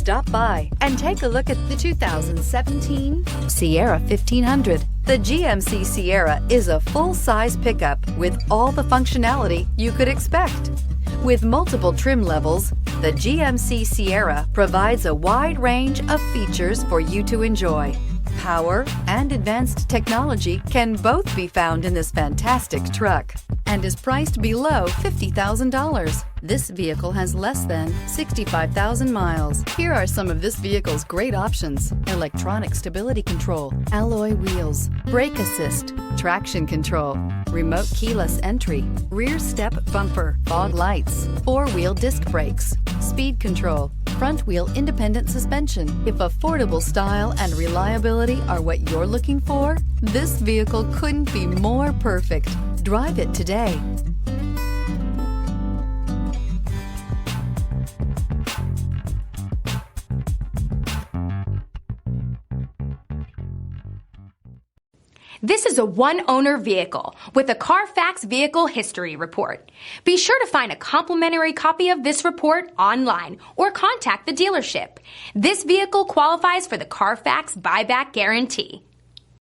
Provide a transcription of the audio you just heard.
Stop by and take a look at the 2017 Sierra 1500. The GMC Sierra is a full-size pickup with all the functionality you could expect. With multiple trim levels, the GMC Sierra provides a wide range of features for you to enjoy. Power and advanced technology can both be found in this fantastic truck and is priced below $50,000. This vehicle has less than 65,000 miles. Here are some of this vehicle's great options: electronic stability control, alloy wheels, brake assist, traction control, remote keyless entry, rear step bumper, fog lights, four-wheel disc brakes, speed control, front wheel independent suspension. If affordable style and reliability are what you're looking for, this vehicle couldn't be more perfect. Drive it today. This is a one-owner vehicle with a Carfax Vehicle History Report. Be sure to find a complimentary copy of this report online or contact the dealership. This vehicle qualifies for the Carfax Buyback Guarantee.